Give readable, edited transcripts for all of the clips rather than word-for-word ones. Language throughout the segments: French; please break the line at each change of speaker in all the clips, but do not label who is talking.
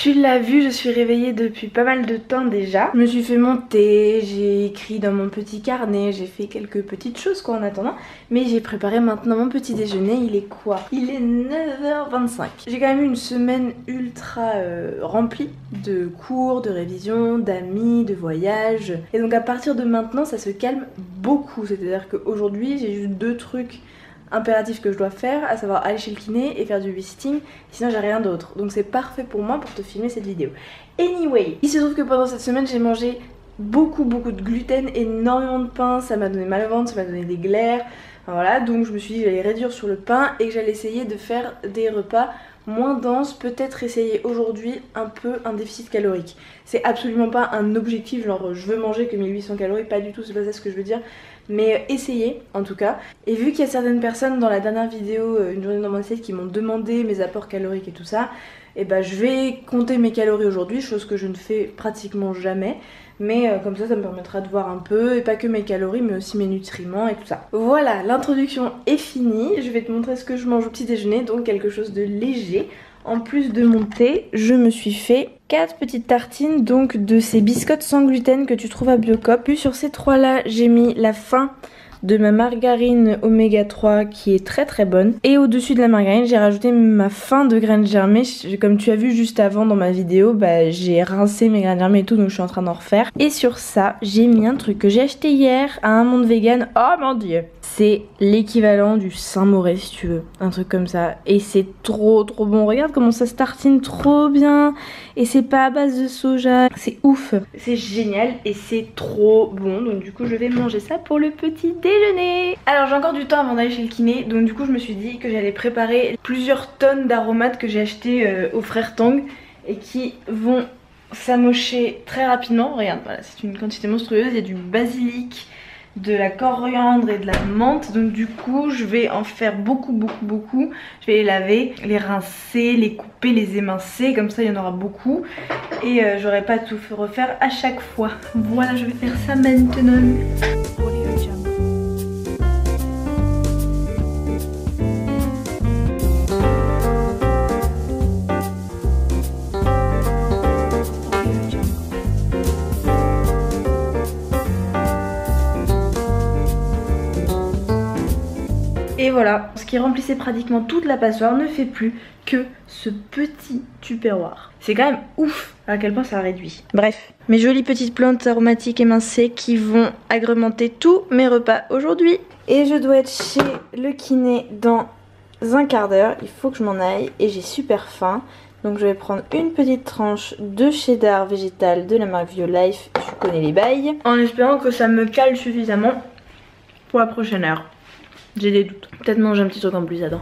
Tu l'as vu, je suis réveillée depuis pas mal de temps déjà. Je me suis fait mon thé, j'ai écrit dans mon petit carnet, j'ai fait quelques petites choses quoi en attendant. Mais j'ai préparé maintenant mon petit déjeuner, il est quoi? Il est 9h25. J'ai quand même eu une semaine ultra remplie de cours, de révisions, d'amis, de voyages. Et donc à partir de maintenant ça se calme beaucoup. C'est-à-dire qu'aujourd'hui j'ai juste 2 trucs impératif que je dois faire, à savoir aller chez le kiné et faire du visiting, sinon j'ai rien d'autre. Donc c'est parfait pour moi pour te filmer cette vidéo. Anyway, il se trouve que pendant cette semaine j'ai mangé beaucoup de gluten, énormément de pain, ça m'a donné mal au ventre, ça m'a donné des glaires, enfin, voilà, donc je me suis dit que j'allais réduire sur le pain et que j'allais essayer de faire des repas moins denses, peut-être essayer aujourd'hui un peu un déficit calorique. C'est absolument pas un objectif genre je veux manger que 1800 calories, pas du tout, c'est pas ça ce que je veux dire. Mais essayez en tout cas. Et vu qu'il y a certaines personnes dans la dernière vidéo une journée dans mon assiette qui m'ont demandé mes apports caloriques et tout ça, et bah je vais compter mes calories aujourd'hui, chose que je ne fais pratiquement jamais. Mais comme ça me permettra de voir un peu, et pas que mes calories mais aussi mes nutriments et tout ça. Voilà, l'introduction est finie. Je vais te montrer ce que je mange au petit déjeuner, donc quelque chose de léger. En plus de mon thé, je me suis fait 4 petites tartines donc de ces biscottes sans gluten que tu trouves à Biocop. Puis sur ces 3 là, j'ai mis la fin de ma margarine oméga 3 qui est très bonne. Et au-dessus de la margarine, j'ai rajouté ma fin de graines germées. Comme tu as vu juste avant dans ma vidéo, bah, j'ai rincé mes graines germées et tout, donc je suis en train d'en refaire. Et sur ça, j'ai mis un truc que j'ai acheté hier à un monde vegan. Oh mon dieu! C'est l'équivalent du Saint-Moré si tu veux, un truc comme ça. Et c'est trop bon, regarde comment ça se tartine trop bien. Et c'est pas à base de soja, c'est ouf. C'est génial et c'est trop bon, donc du coup je vais manger ça pour le petit déjeuner. Alors j'ai encore du temps avant d'aller chez le kiné, donc du coup je me suis dit que j'allais préparer plusieurs tonnes d'aromates que j'ai acheté au frère Tang et qui vont s'amocher très rapidement. Regarde, voilà, c'est une quantité monstrueuse, il y a du basilic, de la coriandre et de la menthe, donc du coup je vais en faire beaucoup. Je vais les laver, les rincer, les couper, les émincer, comme ça il y en aura beaucoup et j'aurai pas à tout refaire à chaque fois. Voilà, je vais faire ça maintenant. Et voilà, ce qui remplissait pratiquement toute la passoire ne fait plus que ce petit tupperware. C'est quand même ouf à quel point ça réduit. Bref, mes jolies petites plantes aromatiques émincées qui vont agrémenter tous mes repas aujourd'hui. Et je dois être chez le kiné dans un quart d'heure, il faut que je m'en aille et j'ai super faim. Donc je vais prendre une petite tranche de cheddar végétal de la marque Violife, tu connais les bails. En espérant que ça me cale suffisamment pour la prochaine heure. J'ai des doutes. Peut-être manger un petit truc en plus dedans.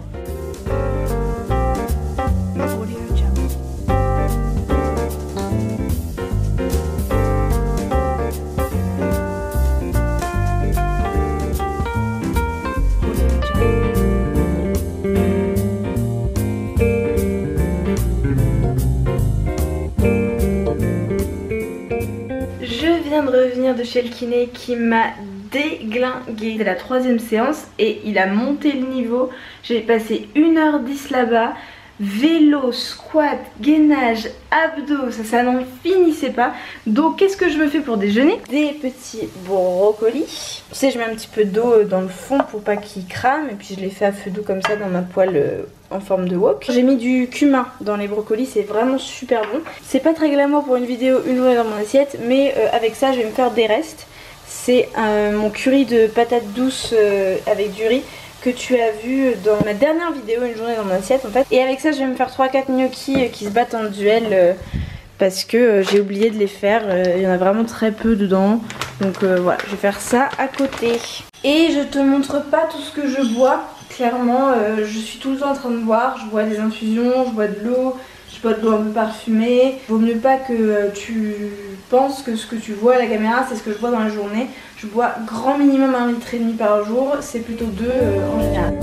Je viens de revenir de chez le kiné qui m'a déglingué. C'est la 3e séance et il a monté le niveau. J'ai passé 1h10 là-bas. Vélo, squat, gainage, abdos, ça n'en finissait pas. Donc qu'est-ce que je me fais pour déjeuner? Des petits brocolis. Tu sais, je mets un petit peu d'eau dans le fond pour pas qu'ils crament. Et puis je les fais à feu doux comme ça dans ma poêle en forme de wok. J'ai mis du cumin dans les brocolis, c'est vraiment super bon. C'est pas très glamour pour une vidéo une journée dans mon assiette, mais avec ça je vais me faire des restes. C'est mon curry de patates douces avec du riz que tu as vu dans ma dernière vidéo une journée dans mon assiette en fait. Et avec ça je vais me faire 3-4 gnocchis qui se battent en duel parce que j'ai oublié de les faire. Il y en a vraiment très peu dedans. Donc voilà, je vais faire ça à côté. Et je te montre pas tout ce que je bois. Clairement je suis tout le temps en train de boire. Je bois des infusions, je bois de l'eau. Je bois de l'eau un peu parfumée. Vaut mieux pas que tu penses que ce que tu vois à la caméra c'est ce que je bois dans la journée. Je bois grand minimum 1,5 litre par jour. C'est plutôt 2 en général.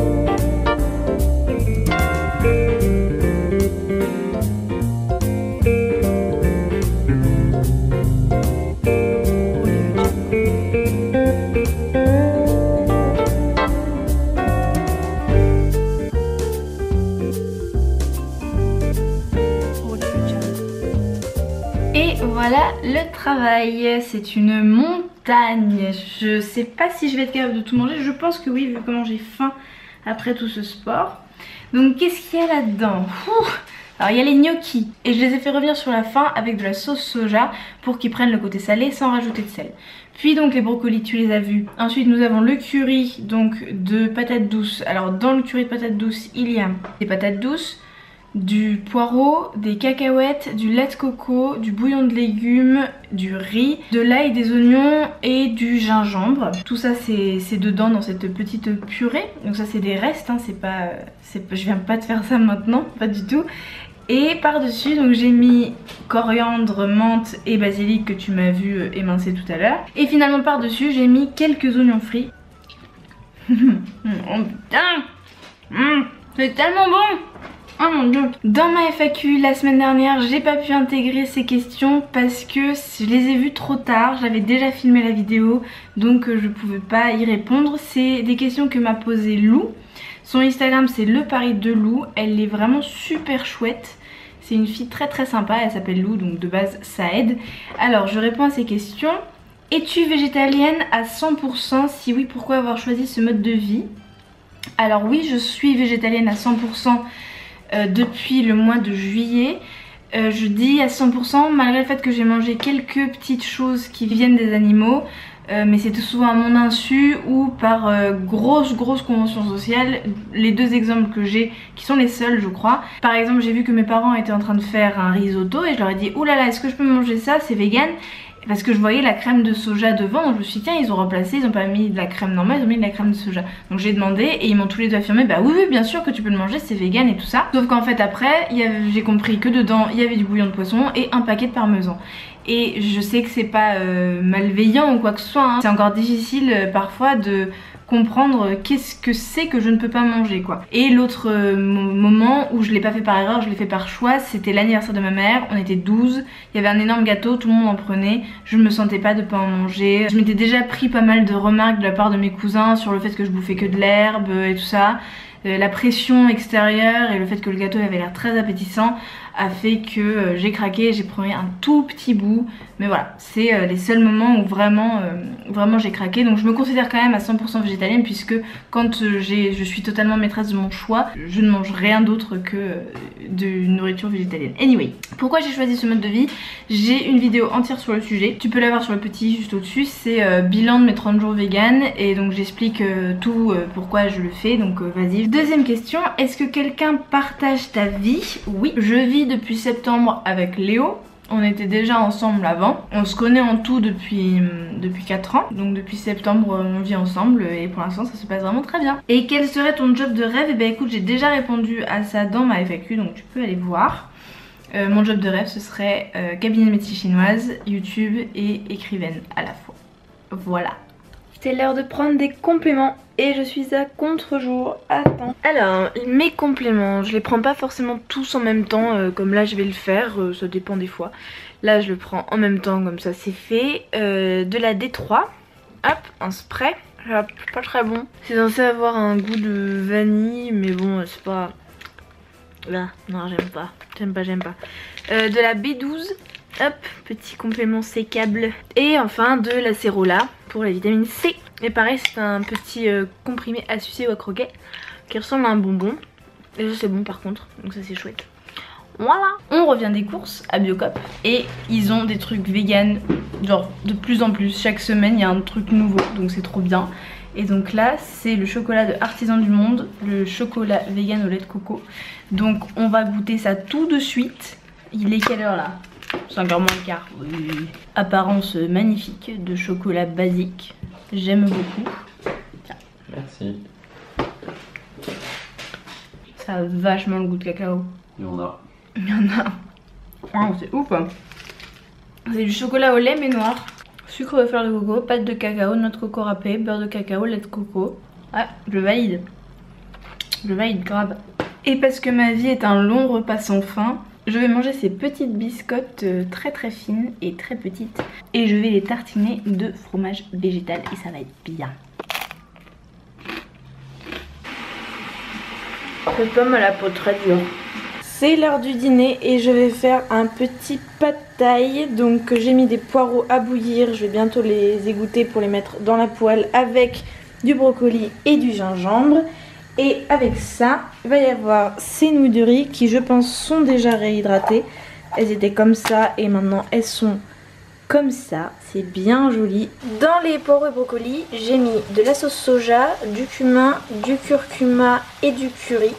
travail. C'est une montagne. Je sais pas si je vais être capable de tout manger. Je pense que oui, vu comment j'ai faim après tout ce sport. Donc qu'est-ce qu'il y a là-dedans? Alors il y a les gnocchis et je les ai fait revenir sur la fin avec de la sauce soja pour qu'ils prennent le côté salé sans rajouter de sel. Puis donc les brocolis, tu les as vus. Ensuite nous avons le curry donc de patates douces. Alors dans le curry de patates douces il y a des patates douces, du poireau, des cacahuètes, du lait de coco, du bouillon de légumes, du riz, de l'ail, des oignons et du gingembre. Tout ça c'est dedans dans cette petite purée. Donc ça c'est des restes, hein, je viens pas de faire ça maintenant, pas du tout. Et par dessus donc j'ai mis coriandre, menthe et basilic que tu m'as vu émincer tout à l'heure. Et finalement par dessus j'ai mis quelques oignons frits. Oh putain, c'est tellement bon. Oh mon dieu. Dans ma FAQ la semaine dernière j'ai pas pu intégrer ces questions parce que je les ai vues trop tard. J'avais déjà filmé la vidéo donc je pouvais pas y répondre. C'est des questions que m'a posé Lou. Son Instagram c'est le pari de Lou. Elle est vraiment super chouette. C'est une fille très sympa, elle s'appelle Lou donc de base ça aide. Alors je réponds à ces questions. Es-tu végétalienne à 100%? Si oui, pourquoi avoir choisi ce mode de vie? Alors oui, je suis végétalienne à 100% depuis le mois de juillet. Je dis à 100% malgré le fait que j'ai mangé quelques petites choses qui viennent des animaux. Mais c'était souvent à mon insu ou par grosse convention sociale. Les deux exemples que j'ai, qui sont les seuls je crois. Par exemple j'ai vu que mes parents étaient en train de faire un risotto et je leur ai dit oulala est-ce que je peux manger ça, c'est vegan? Parce que je voyais la crème de soja devant, donc je me suis dit tiens ils ont remplacé, ils ont pas mis de la crème normale, ils ont mis de la crème de soja. Donc j'ai demandé et ils m'ont tous les deux affirmé bah oui bien sûr que tu peux le manger, c'est vegan et tout ça. Sauf qu'en fait après j'ai compris que dedans il y avait du bouillon de poisson et un paquet de parmesan. Et je sais que c'est pas malveillant ou quoi que ce soit, hein. C'est encore difficile parfois de comprendre qu'est-ce que c'est que je ne peux pas manger quoi. Et l'autre moment où je l'ai pas fait par erreur, je l'ai fait par choix, c'était l'anniversaire de ma mère, on était 12, il y avait un énorme gâteau, tout le monde en prenait, je me sentais pas de pas en manger. Je m'étais déjà pris pas mal de remarques de la part de mes cousins sur le fait que je bouffais que de l'herbe et tout ça. La pression extérieure et le fait que le gâteau avait l'air très appétissant a fait que j'ai craqué, j'ai pris un tout petit bout. Mais voilà, c'est les seuls moments où vraiment j'ai craqué. Donc je me considère quand même à 100% végétalienne puisque quand je suis totalement maîtresse de mon choix, je ne mange rien d'autre que de nourriture végétalienne. Anyway, pourquoi j'ai choisi ce mode de vie? J'ai une vidéo entière sur le sujet. Tu peux la voir sur le petit juste au-dessus. C'est bilan de mes 30 jours vegan et donc j'explique tout pourquoi je le fais. Donc vas-y. Deuxième question, est-ce que quelqu'un partage ta vie? Oui, je vis depuis septembre avec Léo. On était déjà ensemble avant. On se connaît en tout depuis 4 ans. Donc depuis septembre on vit ensemble et pour l'instant ça se passe vraiment très bien. Et quel serait ton job de rêve? Et ben écoute j'ai déjà répondu à ça dans ma FAQ donc tu peux aller voir. Mon job de rêve ce serait cabinet de médecine chinoise, YouTube et écrivaine à la fois. Voilà. C'est l'heure de prendre des compléments et je suis à contre-jour. Attends. Alors, mes compléments, je les prends pas forcément tous en même temps comme là je vais le faire, ça dépend des fois. Là je le prends en même temps comme ça c'est fait. De la D3, hop, un spray. Hop, pas très bon. C'est censé avoir un goût de vanille mais bon c'est pas... Là, non j'aime pas. J'aime pas. De la B12. Hop, petit complément sécable. Et enfin de la Cérola pour la vitamine C. Et pareil c'est un petit comprimé à sucer ou à croquer qui ressemble à un bonbon. Et ça c'est bon par contre, donc ça c'est chouette. Voilà. On revient des courses à Biocop et ils ont des trucs vegan, genre de plus en plus. Chaque semaine il y a un truc nouveau, donc c'est trop bien. Et donc là c'est le chocolat de Artisan du Monde, le chocolat vegan au lait de coco. Donc on va goûter ça tout de suite. Il est quelle heure là? 5h moins le quart. Oui. Apparence magnifique de chocolat basique. J'aime beaucoup. Tiens.
Merci.
Ça a vachement le goût de cacao.
Il y en a.
Il y en a. Oh, c'est ouf. Hein. C'est du chocolat au lait mais noir. Sucre de fleur de coco, pâte de cacao, noix de coco râpée, beurre de cacao, lait de coco. Ah, je valide. Je valide grave. Et parce que ma vie est un long repas sans fin, je vais manger ces petites biscottes très fines et très petites. Et je vais les tartiner de fromage végétal et ça va être bien.
Cette pomme à la peau très dure. C'est l'heure du dîner et je vais faire un petit pad thai. Donc j'ai mis des poireaux à bouillir, je vais bientôt les égoutter pour les mettre dans la poêle avec du brocoli et du gingembre. Et avec ça, il va y avoir ces nouilles de riz qui je pense sont déjà réhydratées. Elles étaient comme ça et maintenant elles sont comme ça, c'est bien joli. Dans les poireaux et brocolis, j'ai mis de la sauce soja, du cumin, du curcuma et du curry.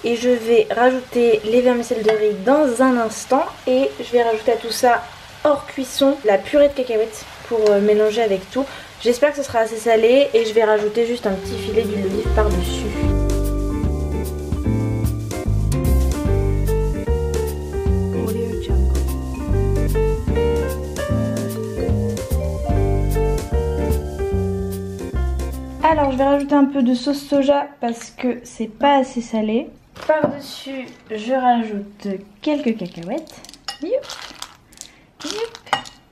Et je vais rajouter les vermicelles de riz dans un instant. Et je vais rajouter à tout ça, hors cuisson, la purée de cacahuètes pour mélanger avec tout. J'espère que ce sera assez salé et je vais rajouter juste un petit filet d'huile d'olive par-dessus. Alors je vais rajouter un peu de sauce soja parce que c'est pas assez salé. Par-dessus, je rajoute quelques cacahuètes. Youp, youp,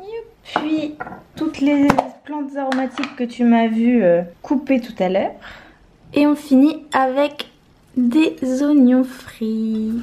youp. Puis toutes les plantes aromatiques que tu m'as vu couper tout à l'heure. Et on finit avec des oignons frits.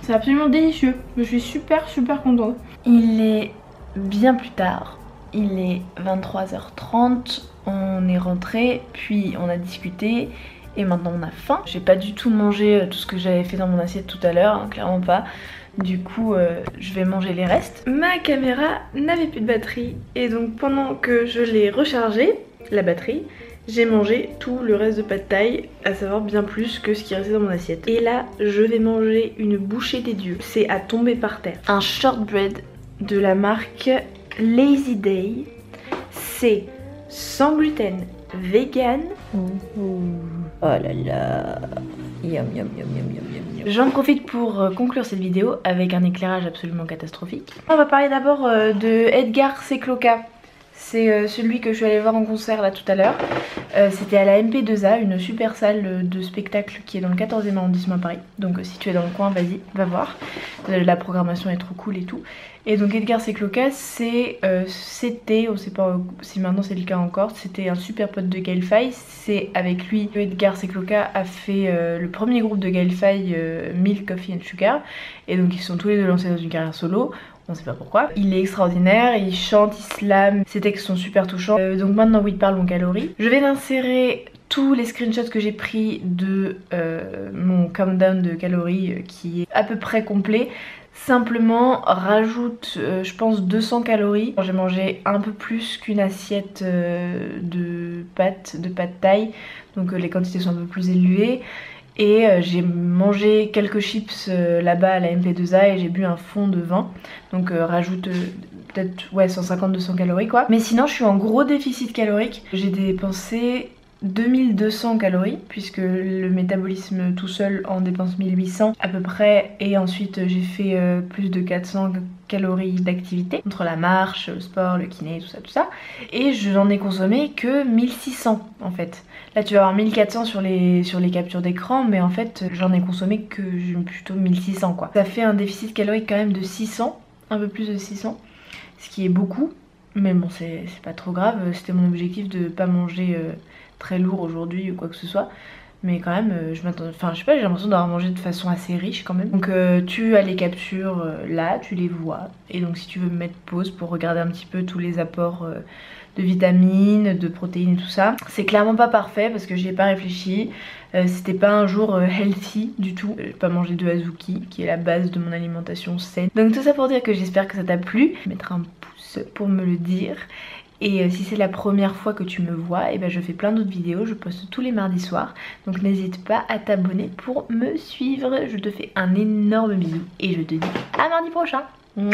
C'est absolument délicieux, je suis super contente. Il est bien plus tard, il est 23h30, on est rentré, puis on a discuté et maintenant on a faim. J'ai pas du tout mangé tout ce que j'avais fait dans mon assiette tout à l'heure, hein, clairement pas. Du coup je vais manger les restes. Ma caméra n'avait plus de batterie et donc pendant que je l'ai rechargée, la batterie, j'ai mangé tout le reste de pad thai, à savoir bien plus que ce qui restait dans mon assiette. Et là, je vais manger une bouchée des dieux. C'est à tomber par terre. Un shortbread de la marque Lazy Day. C'est sans gluten, vegan. Oh là là. Yum yum yum yum yum yum. J'en profite pour conclure cette vidéo avec un éclairage absolument catastrophique. On va parler d'abord de Edgar Cecloca. C'est celui que je suis allée voir en concert là tout à l'heure. C'était à la MP2A, une super salle de spectacle qui est dans le 14e arrondissement à Paris. Donc si tu es dans le coin, vas-y, va voir. La programmation est trop cool et tout. Et donc Edgar Cecloca, c'était, on sait pas si maintenant c'est le cas encore, c'était un super pote de Gaël Faye. C'est avec lui que Edgar Cecloca a fait le premier groupe de Gaël Faye, Milk, Coffee and Sugar. Et donc ils se sont tous les deux lancés dans une carrière solo. On sait pas pourquoi. Il est extraordinaire, il chante, il slame, ses textes sont super touchants. Donc maintenant oui, parlons calories. Je vais insérer tous les screenshots que j'ai pris de mon countdown de calories qui est à peu près complet. Simplement rajoute je pense 200 calories. J'ai mangé un peu plus qu'une assiette de pâtes thaï, donc les quantités sont un peu plus élevées. Et j'ai mangé quelques chips là-bas à la MP2A et j'ai bu un fond de vin. Donc rajoute peut-être 150-200 calories quoi. Mais sinon je suis en gros déficit calorique. J'ai dépensé 2200 calories puisque le métabolisme tout seul en dépense 1800 à peu près. Et ensuite j'ai fait plus de 400 calories d'activité entre la marche, le sport, le kiné, tout ça. Et je n'en ai consommé que 1600 en fait. Là tu vas avoir 1400 sur les captures d'écran, mais en fait j'en ai consommé que plutôt 1600 quoi. Ça fait un déficit calorique quand même de 600, un peu plus de 600, ce qui est beaucoup, mais bon c'est pas trop grave. C'était mon objectif de pas manger très lourd aujourd'hui ou quoi que ce soit. Mais quand même, je m'attends, enfin je sais pas, j'ai l'impression d'avoir mangé de façon assez riche quand même. Donc tu as les captures là, tu les vois. Et donc si tu veux me mettre pause pour regarder un petit peu tous les apports de vitamines, de protéines et tout ça. C'est clairement pas parfait parce que j'y ai pas réfléchi. C'était pas un jour healthy du tout. J'ai pas mangé de azuki qui est la base de mon alimentation saine. Donc tout ça pour dire que j'espère que ça t'a plu. Mettre un pouce pour me le dire. Et si c'est la première fois que tu me vois, et ben je fais plein d'autres vidéos, je poste tous les mardis soirs. Donc n'hésite pas à t'abonner pour me suivre. Je te fais un énorme bisou et je te dis à mardi prochain. Mouah.